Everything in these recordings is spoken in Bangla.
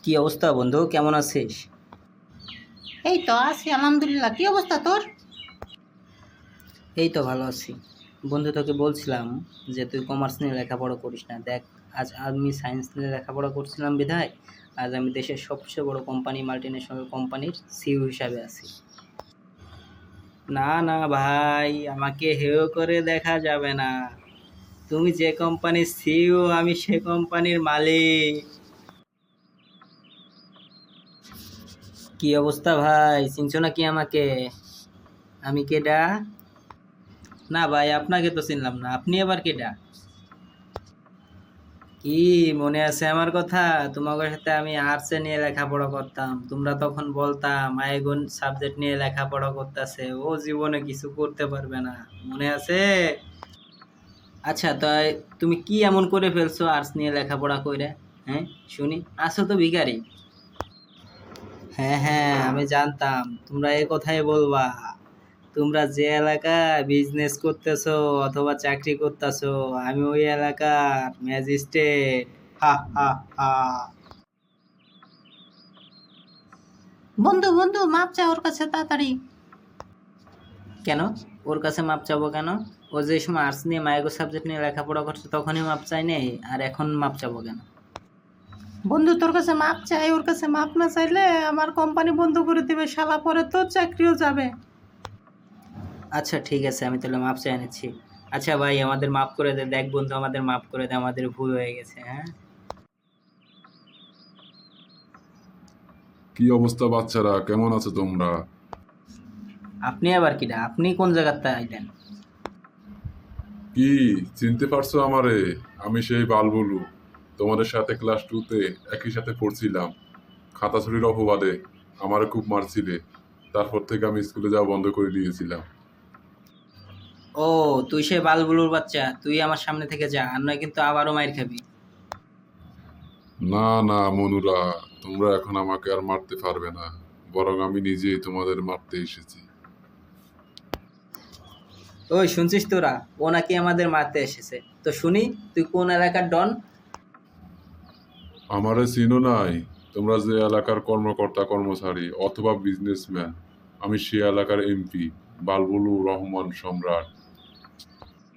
কি অবস্থা বন্ধু, কেমন আছিস? এই তো আছি আলহামদুলিল্লাহ। কি অবস্থা তোর? এই তো ভালো আছি। বন্ধু, তোকে বলছিলাম যে তুই কমার্স নিয়ে লেখাপড়া করিস না। দেখ, আজ আমি সায়েন্স নিয়ে লেখাপড়া করছিলাম বিধায় আজ আমি দেশের সবচেয়ে বড় কোম্পানি, মাল্টিন্যাশনাল কোম্পানির সিইও হিসাবে আছি। না না ভাই, আমাকে হেয় করে দেখা যাবে না। তুমি যে কোম্পানির সিইও, আমি সে কোম্পানির মালিক। কি অবস্থা ভাই, চিনছো নাকি আমাকে? আমি কেডা? না ভাই, আপনাকে তো চিনলাম না, আপনি আবার কেডা? কি মনে আছে আমার কথা? তোমাদের সাথে আমি আর্টসে নিয়ে লেখাপড়া করতাম, তোমরা তখন বলতাম আইগুন সাবজেক্ট নিয়ে লেখাপড়া করতেছে, ও জীবনে কিছু করতে পারবে না। মনে আছে? আচ্ছা, তাই তুমি কি এমন করে ফেলছো আর্টস নিয়ে লেখাপড়া কইরে? হ্যাঁ, শুনি। আছো তো ভিখারি। হ্যাঁ হ্যাঁ, আমি জানতাম তোমরা এই কথাই বলবা। তোমরা যে এলাকায় বিজনেস করতেছো অথবা চাকরি করতেছো, আমি ওই এলাকার ম্যাজিস্ট্রেট। হা হা হা। বন্ধু বন্ধু, মাপ চা ওর কাছে তাড়াতাড়ি। কেন? ওর কাছে মাপ চাবো কেন? ও যে সময় আর্টস নিয়ে মায়াগো সাবজেক্ট নিয়ে লেখাপড়া করছে তখনই মাপ চাই নেই, আর এখন মাপ চাবো কেন? বন্ধু তোর কাছে মাপ চাই, ওর কাছে মাপ না চাইলে আমার কোম্পানি বন্ধ করে দিবে শালা, পরে তোর চাকরিও যাবে। আচ্ছা ঠিক আছে, আমি তাহলে মাপ চাই নিচ্ছি। আচ্ছা ভাই, আমাদের মাফ করে দে। দেখ বন্ধু, আমাদের মাফ করে দে, আমাদের ভুল হয়ে গেছে। হ্যাঁ, কি অবস্থা বাচ্চারা, কেমন আছো তোমরা? আপনি আবার কিটা? আপনি কোন জায়গাতে আইলেন? কি চিনতে পারছো আমারে? আমি সেই বালবুলু, তোমাদের সাথে ক্লাস 2-তে একই সাথে পড়ছিলাম। খাতা ছুরির অপবাদে আমারে খুব মারছিলে, তারপর থেকে আমি স্কুলে যাওয়া বন্ধ করে দিয়েছিলাম। ও, তুই সে বালবুলুর বাচ্চা, তুই আমার সামনে থেকে যা, আর নয় কিন্তু আবারও মাইর খাবি। না না মনুরা, তোমরা এখন আমাকে আর মারতে পারবে না, বরং আমি নিজেই তোমাদের মারতে এসেছি। ওই শুনছিস তোরা, ও নাকি আমাদের মারতে এসেছে। তো শুনি, তুই কোন এলাকার ডন? আমারে চিনো নাই? তোমরা যে এলাকার কর্মকর্তা কর্মচারী অথবা বিজনেসম্যান, আমি সে এলাকার এমপি, বালবুলু রহমান সম্রাট।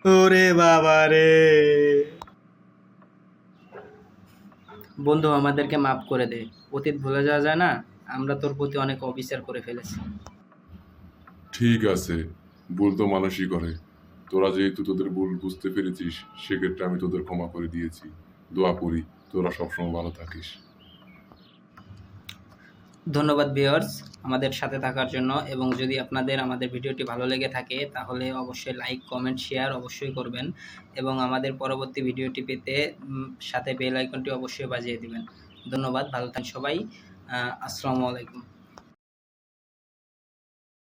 ওরে বাবা রে! বন্ধু, আমাদেরকে মাফ করে দে। অতীত ভুলে যাওয়া যায় না। আমরা তোর প্রতি অনেক অবিচার করে ফেলেছি। ঠিক আছে, ভুল তো মানুষই করে। তোরা যেহেতু তোদের ভুল বুঝতে পেরেছিস, সেক্ষেত্রে আমি তোদের ক্ষমা করে দিয়েছি। দোয়া করি তোরা সবসময় ভালো থাকিস। ধন্যবাদ ভিউয়ার্স, আমাদের সাথে থাকার জন্য। এবং যদি আপনাদের আমাদের ভিডিওটি ভালো লেগে থাকে তাহলে অবশ্যই লাইক, কমেন্ট, শেয়ার অবশ্যই করবেন। এবং আমাদের পরবর্তী ভিডিওটি পেতে সাথে বেল আইকনটি অবশ্যই বাজিয়ে দিবেন। ধন্যবাদ, ভালো থাকেন সবাই। আসসালামু আলাইকুম।